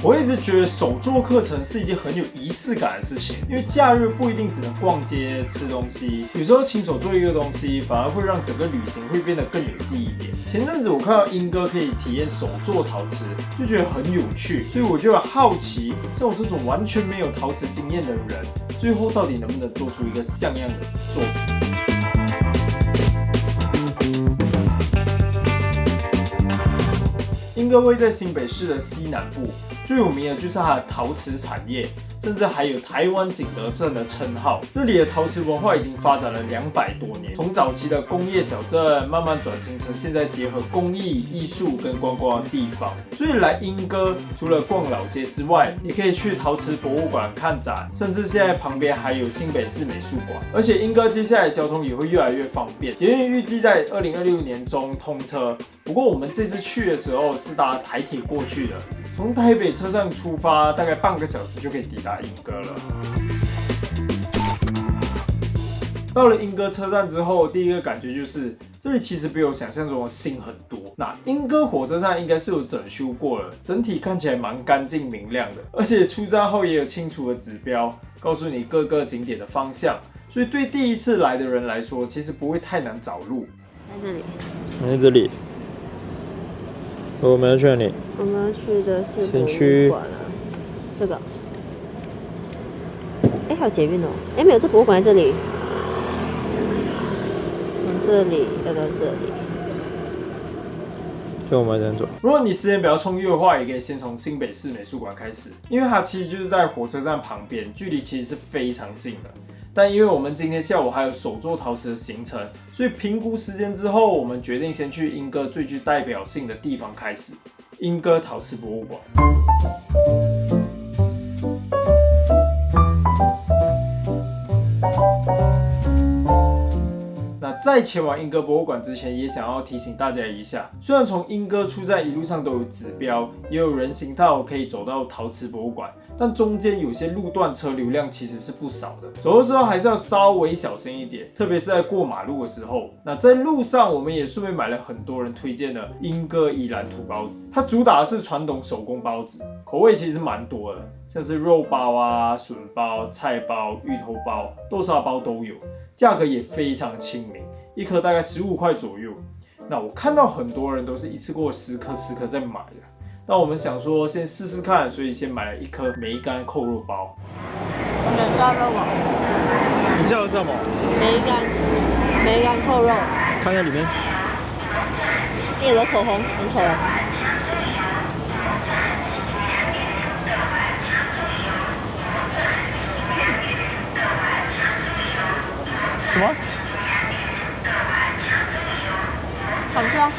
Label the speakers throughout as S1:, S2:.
S1: 我一直觉得手作课程是一件很有仪式感的事情，因为假日不一定只能逛街吃东西，有时候亲手做一个东西，反而会让整个旅行会变得更有记忆点。前阵子我看到英哥可以体验手做陶瓷，就觉得很有趣，所以我就好奇，像我这种完全没有陶瓷经验的人，最后到底能不能做出一个像样的作品？英哥位在新北市的西南部，最有名的就是它的陶瓷产业，甚至还有台湾景德镇的称号。这里的陶瓷文化已经发展了200多年，从早期的工业小镇慢慢转型成现在结合工艺、艺术跟观光的地方。所以来英哥除了逛老街之外，也可以去陶瓷博物馆看展，甚至现在旁边还有新北市美术馆。而且英哥接下来交通也会越来越方便，捷运预计在2026年中通车。不过我们这次去的时候是搭台铁过去的，从台北车站出发，大概半个小时就可以抵达英哥了。到了英哥车站之后，第一个感觉就是这里其实比我想象中的新很多。那英哥火车站应该是有整修过了，整体看起来蛮干净明亮的，而且出站后也有清楚的指标，告诉你各个景点的方向，所以对第一次来的人来说，其实不会太难找路。
S2: 在这里，
S3: 在这里。我们要去哪里？
S2: 我们要去的是博
S3: 物
S2: 馆啊，这个。还有捷运哦。没有，这博物馆在这里。从这里要到这里。
S3: 就我们这样走。
S1: 如果你时间比较充裕的话，也可以先从新北市美术馆开始，因为它其实就是在火车站旁边，距离其实是非常近的。但因为我们今天下午还有手作陶瓷的行程，所以评估时间之后，我们决定先去英哥最具代表性的地方开始——英哥陶瓷博物馆。在前往英哥博物馆之前，也想要提醒大家一下，虽然从英哥出站一路上都有指标，也有人行道可以走到陶瓷博物馆，但中间有些路段车流量其实是不少的，走的时候还是要稍微小心一点，特别是在过马路的时候。那在路上，我们也顺便买了很多人推荐的英哥宜兰土包子，它主打的是传统手工包子，口味其实蛮多的，像是肉包啊、笋包、菜包、芋头包、豆沙包都有，价格也非常亲民。一颗大概15块左右。那我看到很多人都是一次过10颗在买的。那我们想说先试试看，所以先买了1颗梅干扣肉包。
S2: 你叫什么？
S3: 你叫的什么？
S2: 梅干扣肉。
S3: 看一下里面。
S2: 有个口红，很丑。
S3: 什么？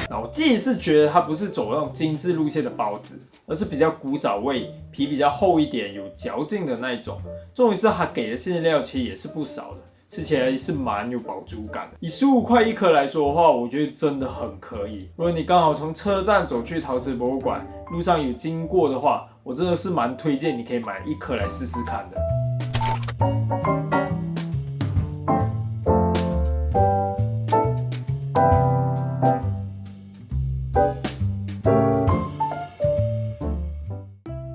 S1: 那我自己是觉得它不是走那种精致路线的包子，而是比较古早味，皮比较厚一点，有嚼劲的那一种。重点是它给的馅料其实也是不少的，吃起来是蛮有饱足感的。以15块1颗来说的话，我觉得真的很可以。如果你刚好从车站走去陶瓷博物馆，路上有经过的话，我真的是蛮推荐你可以买1颗来试试看的。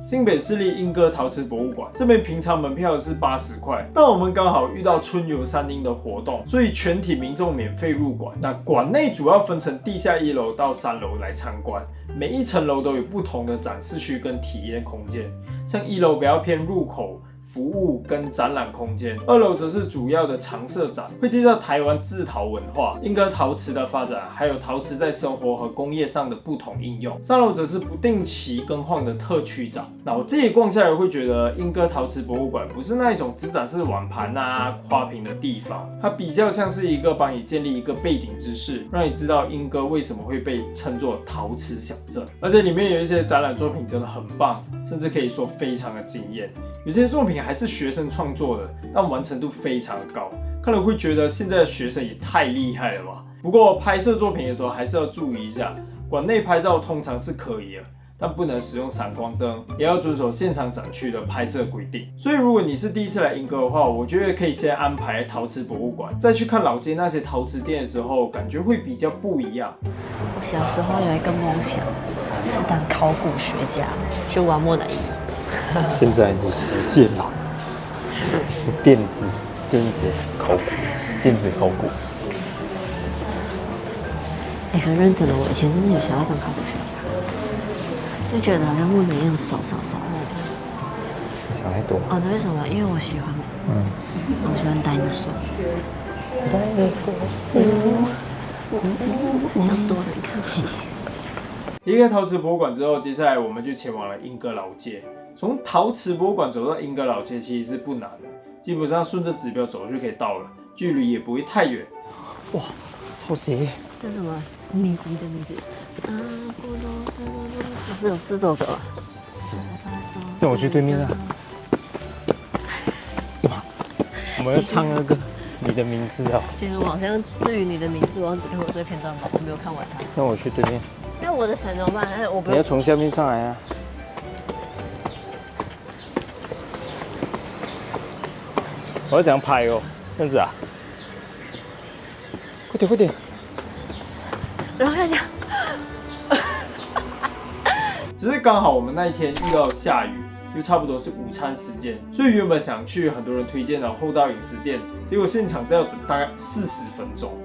S1: 新北市立英哥陶瓷博物馆这边平常门票是80块，但我们刚好遇到春游3英的活动，所以全体民众免费入馆。那馆内主要分成地下1楼到3楼来参观，每一层楼都有不同的展示区跟体验空间，像1楼比较偏入口服务跟展览空间，2楼则是主要的常设展，会介绍台湾制陶文化、英哥陶瓷的发展，还有陶瓷在生活和工业上的不同应用。3楼则是不定期更换的特区展。那我自己逛下来会觉得，英哥陶瓷博物馆不是那一种只展示碗盘啊、花瓶的地方，它比较像是一个帮你建立一个背景知识，让你知道英哥为什么会被称作陶瓷小镇。而且里面有一些展览作品真的很棒，甚至可以说非常的惊艳。有些作品还是学生创作的，但完成度非常高，看了会觉得现在的学生也太厉害了吧。不过拍摄作品的时候还是要注意一下，馆内拍照通常是可以的，但不能使用闪光灯，也要遵守现场展区的拍摄规定。所以如果你是第一次来英哥的话，我觉得可以先安排陶瓷博物馆，再去看老街那些陶瓷店的时候，感觉会比较不一样。
S2: 我小时候有一个梦想，是当考古学家，去挖木乃伊。
S3: 现在你实现了电子考古。
S2: 哎、很认真的，我以前真的有想要当考古学家，就觉得好像问的那种少
S3: 你想太多。
S2: 哦，对，为什么？因为我喜欢，我喜欢戴你手，想多了，你看起。
S1: 离开陶瓷博物馆之后，接下来我们就前往了莺歌老街。从陶瓷博物馆走到莺歌老街其实是不难的，基本上顺着指标走就可以到了，距离也不会太远。
S3: 哇，超邪！
S2: 这是什么？你的名字？是这首歌吗？
S3: 是。那我去对面啊。是吗？我们要唱那个你的名字哦。
S2: 其实我好像对于你的名字，我只看过这个片段吧，我没有看完它。
S3: 那我去对面。
S2: 那我的伞怎么办？我不用。
S3: 你要从下面上来啊。我要怎样拍哦？这样子啊？快点！
S2: 然后再讲。
S1: 只是刚好我们那一天遇到下雨，又差不多是午餐时间，所以原本想去很多人推荐的厚道饮食店，结果现场都要等大概40分钟，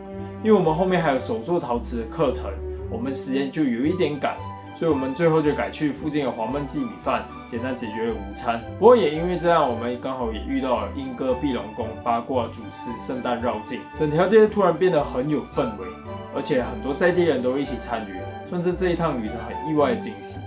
S1: 因为我们后面还有手做陶瓷的课程，我们时间就有一点赶。所以我们最后就改去附近的黄焖记米饭，简单解决了午餐。不过也因为这样，我们刚好也遇到了莺歌碧龙宫、八卦祖师、圣诞绕境，整条街突然变得很有氛围，而且很多在地人都一起参与，算是这一趟旅程很意外的惊喜。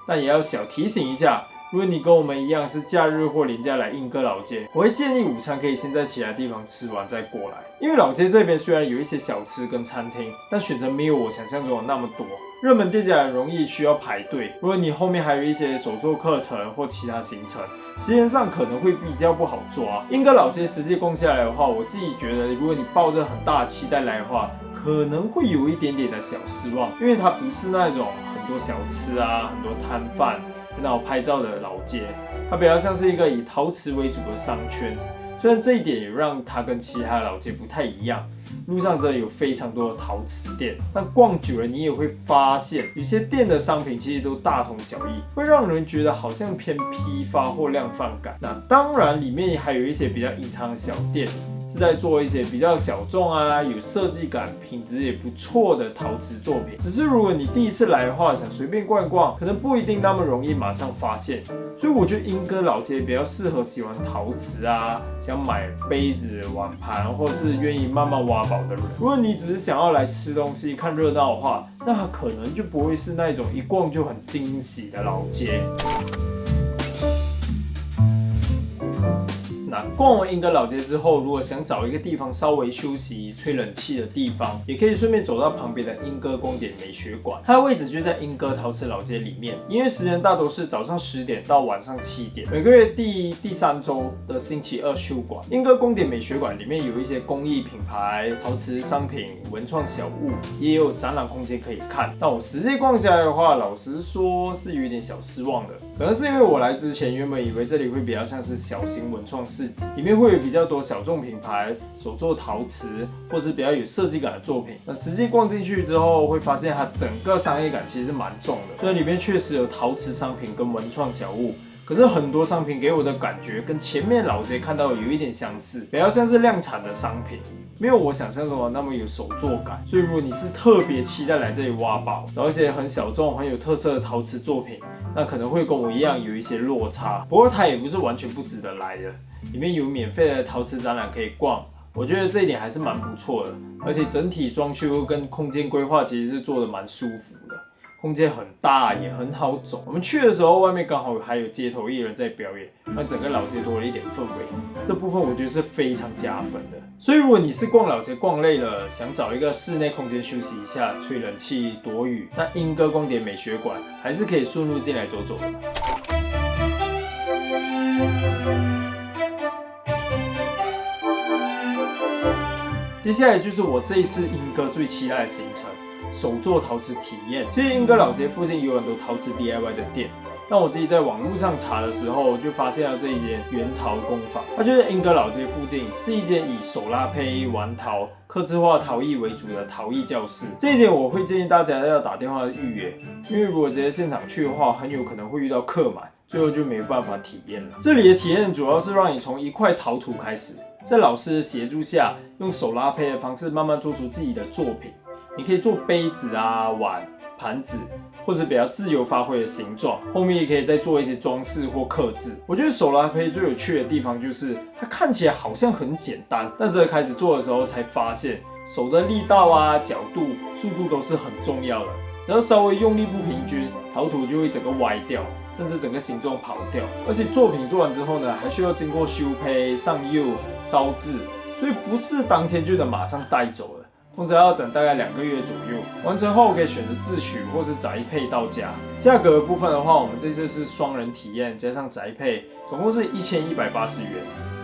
S1: 但也要小提醒一下，如果你跟我们一样是假日或连假来莺歌老街，我会建议午餐可以先在其他地方吃完再过来，因为老街这边虽然有一些小吃跟餐厅，但选择没有我想象中的那么多。热门店家很容易需要排队，如果你后面还有一些手作课程或其他行程，时间上可能会比较不好抓。莺歌老街实际逛下来的话，我自己觉得，如果你抱着很大的期待来的话，可能会有一点点的小失望，因为它不是那种很多小吃啊、很多摊贩、很好拍照的老街，它比较像是一个以陶瓷为主的商圈。虽然这一点也让它跟其他的老街不太一样，路上真的有非常多的陶瓷店，但逛久了你也会发现，有些店的商品其实都大同小异，会让人觉得好像偏批发或量贩感。那当然，里面还有一些比较隐藏的小店，是在做一些比较小众啊、有设计感、品质也不错的陶瓷作品。只是如果你第一次来的话，想随便逛一逛，可能不一定那么容易马上发现。所以我觉得莺歌老街比较适合喜欢陶瓷啊，想买杯子、碗盘，或是愿意慢慢挖宝的人。如果你只是想要来吃东西、看热闹的话，那它可能就不会是那种一逛就很惊喜的老街。那逛完莺歌老街之后，如果想找一个地方稍微休息、吹冷气的地方，也可以顺便走到旁边的莺歌光点美学馆。它的位置就在莺歌陶瓷老街里面，营业时间大多是早上10点到晚上7点，每个月第3周的星期二休馆。莺歌光点美学馆里面有一些工艺品牌、陶瓷商品、文创小物，也有展览空间可以看。但我实际逛下来的话，老实说是有一点小失望的，可能是因为我来之前原本以为这里会比较像是小型文创市集，里面会有比较多小众品牌、手作陶瓷或是比较有设计感的作品。那实际逛进去之后，会发现它整个商业感其实是蛮重的。虽然里面确实有陶瓷商品跟文创小物，可是很多商品给我的感觉跟前面老街看到的有一点相似，比较像是量产的商品，没有我想象中的那么有手作感。所以如果你是特别期待来这里挖宝，找一些很小众、很有特色的陶瓷作品，那可能会跟我一样有一些落差。不过它也不是完全不值得来的，里面有免费的陶瓷展览可以逛，我觉得这一点还是蛮不错的。而且整体装修跟空间规划其实是做的蛮舒服的。空间很大，也很好走。我们去的时候，外面刚好还有街头艺人在表演，让整个老街多了一点氛围。这部分我觉得是非常加分的。所以如果你是逛老街逛累了，想找一个室内空间休息一下，吹冷气、躲雨，那莺歌光点美学馆还是可以顺路进来走走的。接下来就是我这一次莺歌最期待的行程。手作陶瓷体验，其实莺歌老街附近有很多陶瓷 DIY 的店，但我自己在网络上查的时候，就发现了这一间原陶工坊，它就在莺歌老街附近，是一间以手拉胚、玩陶、客制化陶艺为主的陶艺教室。这一间我会建议大家要打电话预约，因为如果直接现场去的话，很有可能会遇到客满，最后就没办法体验了。这里的体验主要是让你从一块陶土开始，在老师的协助下，用手拉胚的方式慢慢做出自己的作品。你可以做杯子啊、碗、盘子，或者比较自由发挥的形状。后面也可以再做一些装饰或刻字。我觉得手拉胚最有趣的地方就是它看起来好像很简单，但真的开始做的时候才发现，手的力道啊、角度、速度都是很重要的。只要稍微用力不平均，陶土就会整个歪掉，甚至整个形状跑掉。而且作品做完之后呢，还需要经过修胚、上釉、烧制，所以不是当天就能马上带走了。通常要等大概2个月左右，完成后可以选择自取或是宅配到家。价格的部分的话，我们这次是双人体验加上宅配，总共是1180元，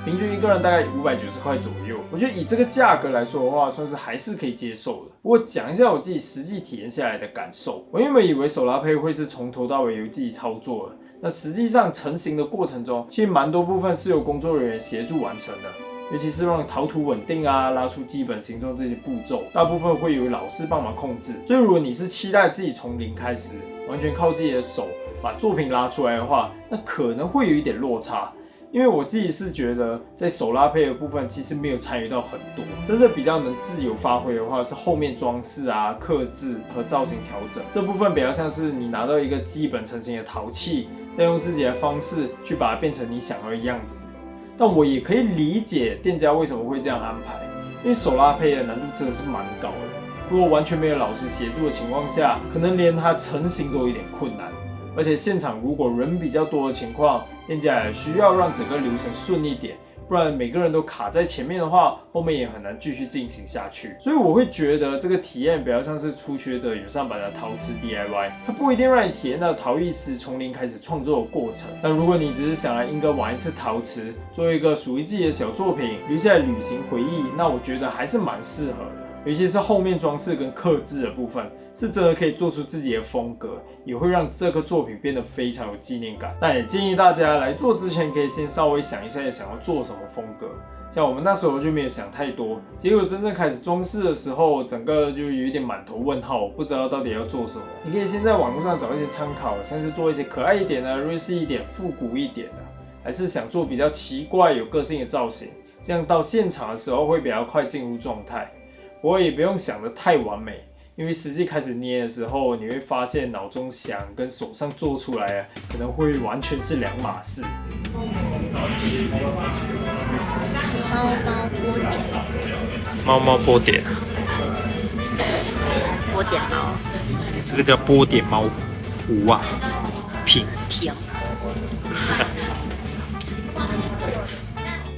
S1: 平均一个人大概590块左右。我觉得以这个价格来说的话，算是还是可以接受的。不过讲一下我自己实际体验下来的感受，我原本以为手拉胚会是从头到尾由自己操作的，那实际上成型的过程中，其实蛮多部分是由工作人员协助完成的。尤其是让陶土稳定啊，拉出基本形状这些步骤，大部分会由老师帮忙控制。所以如果你是期待自己从零开始，完全靠自己的手把作品拉出来的话，那可能会有一点落差。因为我自己是觉得，在手拉胚的部分其实没有参与到很多，真正比较能自由发挥的话，是后面装饰啊、刻字和造型调整这部分，比较像是你拿到一个基本成型的陶器，再用自己的方式去把它变成你想要的样子。但我也可以理解店家为什么会这样安排，因为手拉胚的难度真的是蛮高的。如果完全没有老师协助的情况下，可能连它成型都有点困难。而且现场如果人比较多的情况，店家也需要让整个流程顺一点，不然每个人都卡在前面的话，后面也很难继续进行下去。所以我会觉得这个体验比较像是初学者友善版的陶瓷 DIY， 它不一定让你体验到陶艺师从零开始创作的过程。但如果你只是想来莺歌玩一次陶瓷，做一个属于自己的小作品，留下来旅行回忆，那我觉得还是蛮适合的。尤其是后面装饰跟刻字的部分，是真的可以做出自己的风格，也会让这个作品变得非常有纪念感。但也建议大家来做之前，可以先稍微想一下想要做什么风格。像我们那时候就没有想太多，结果真正开始装饰的时候，整个就有一点满头问号，不知道到底要做什么。你可以先在网络上找一些参考，像是做一些可爱一点的、瑞士一点、复古一点的，还是想做比较奇怪、有个性的造型，这样到现场的时候会比较快进入状态。不过也不用想得太完美，因为实际开始捏的时候，你会发现脑中想跟手上做出来可能会完全是两码事。
S3: 猫猫波点，
S2: 波点猫，
S3: 这个叫波点猫符啊，品。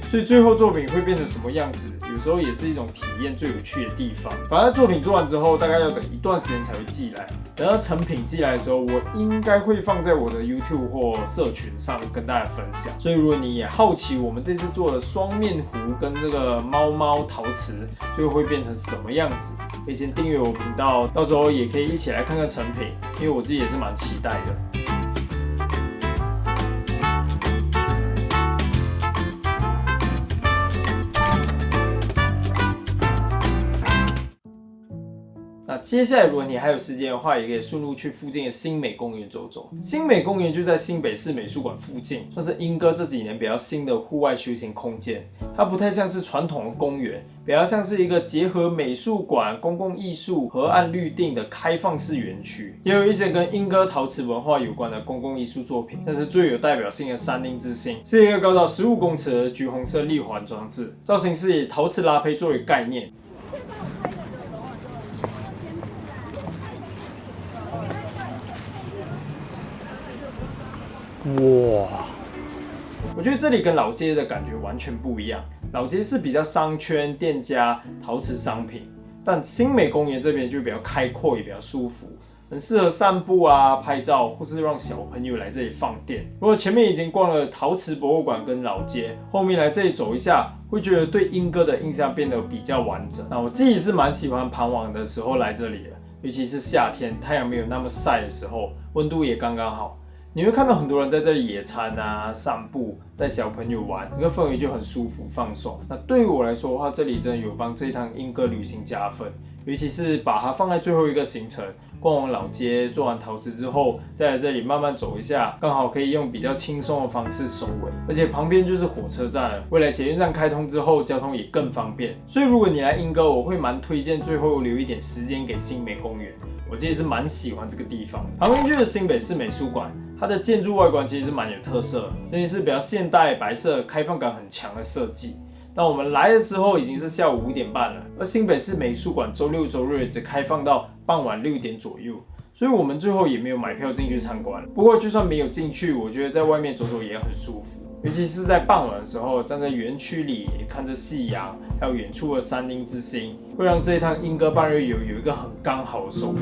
S1: 所以最后作品会变成什么样子，有时候也是一种体验最有趣的地方。反正作品做完之后，大概要等一段时间才会寄来。等到成品寄来的时候，我应该会放在我的 YouTube 或社群上跟大家分享。所以如果你也好奇我们这次做的双面壶跟这个猫猫陶瓷最后会变成什么样子，可以先订阅我频道，到时候也可以一起来看看成品，因为我自己也是蛮期待的。那接下来，如果你还有时间的话，也可以顺路去附近的新美公园走走。新美公园就在新北市美术馆附近，算是莺歌这几年比较新的户外休闲空间。它不太像是传统的公园，比较像是一个结合美术馆、公共艺术、河岸绿地的开放式园区。也有一些跟莺歌陶瓷文化有关的公共艺术作品，像是最有代表性的山林之星，是一个高达15公尺的橘红色立环装置，造型是以陶瓷拉胚作为概念。
S3: 哇！
S1: 我觉得这里跟老街的感觉完全不一样。老街是比较商圈、店家、陶瓷商品，但新美公园这边就比较开阔，也比较舒服，很适合散步啊、拍照，或是让小朋友来这里放电。如果前面已经逛了陶瓷博物馆跟老街，后面来这里走一下，会觉得对莺歌的印象变得比较完整。那我自己是蛮喜欢傍晚的时候来这里的，尤其是夏天太阳没有那么晒的时候，温度也刚刚好。你会看到很多人在这里野餐啊、散步、带小朋友玩，整个氛围就很舒服放松。那对于我来说的话，这里真的有帮这一趟莺歌旅行加分，尤其是把它放在最后一个行程。逛完老街，做完陶瓷之后，再来这里慢慢走一下，刚好可以用比较轻松的方式收尾。而且旁边就是火车站了，未来捷运站开通之后，交通也更方便。所以如果你来莺歌，我会蛮推荐最后留一点时间给新美公园。我自己是蛮喜欢这个地方的。旁边就是新北市美术馆，它的建筑外观其实是蛮有特色的，这里是比较现代、白色、开放感很强的设计。但我们来的时候已经是下午5点半了，而新北市美术馆周六周日只开放到傍晚6点左右，所以我们最后也没有买票进去参观。不过就算没有进去，我觉得在外面走走也很舒服，尤其是在傍晚的时候，站在园区里看着夕阳，还有远处的山林之星，会让这一趟莺歌半日游有一个很刚好的收尾。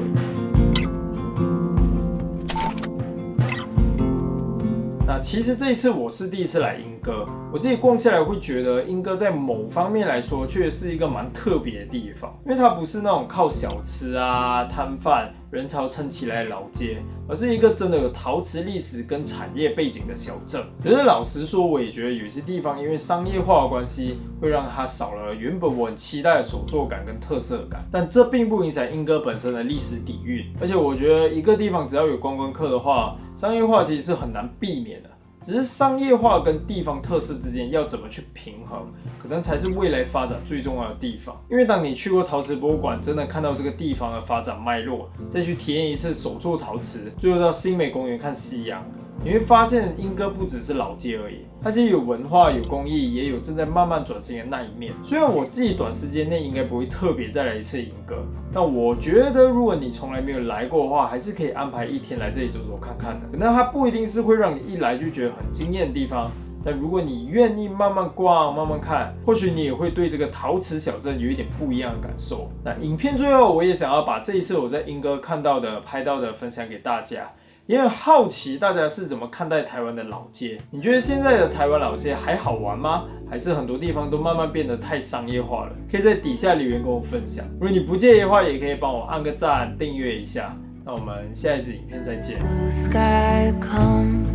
S1: 那其实这一次我是第一次来莺歌，我自己逛下来会觉得莺歌在某方面来说确实是一个蛮特别的地方，因为它不是那种靠小吃啊、摊贩、人潮撑起来的老街，而是一个真的有陶瓷历史跟产业背景的小镇。只是老实说，我也觉得有些地方因为商业化的关系，会让它少了原本我很期待的手作感跟特色感。但这并不影响莺歌本身的历史底蕴，而且我觉得一个地方只要有观光客的话，商业化其实是很难避免的。只是商业化跟地方特色之间要怎么去平衡，可能才是未来发展最重要的地方。因为当你去过陶瓷博物馆，真的看到这个地方的发展脉络，再去体验一次手作陶瓷，最后到新美公园看夕阳，你会发现莺歌不只是老街而已，它其实有文化、有工艺，也有正在慢慢转型的那一面。虽然我自己短时间内应该不会特别再来一次莺歌，但我觉得如果你从来没有来过的话，还是可以安排1天来这里走走看看的。可能它不一定是会让你一来就觉得很惊艳的地方，但如果你愿意慢慢逛、慢慢看，或许你也会对这个陶瓷小镇有一点不一样的感受。那影片最后，我也想要把这一次我在莺歌看到的、拍到的分享给大家。也很好奇大家是怎么看待台湾的老街？你觉得现在的台湾老街还好玩吗？还是很多地方都慢慢变得太商业化了？可以在底下留言跟我分享。如果你不介意的话，也可以帮我按个赞、订阅一下。那我们下一支影片再见。
S4: Blue sky come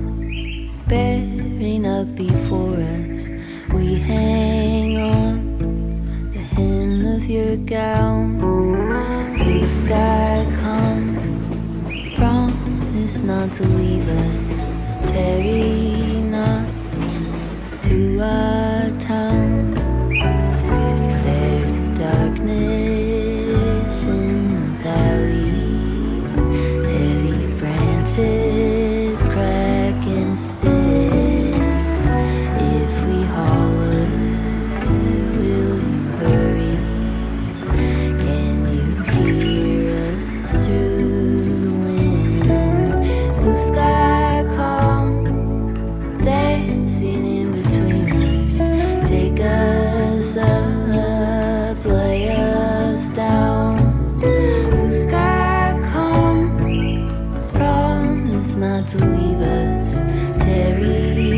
S4: bearing up before us. We hang on the hem of your gown. Blue sky come, promise not to leave us. Tarry not to our town. There's a darkness in the valley. Heavy branches crack and split. If we holler, will you hurry? Can you hear us through the wind? Blue sky calm, dancing in between us. Take us up, lay us down. Blue sky calm, promise not to leave us. Tarry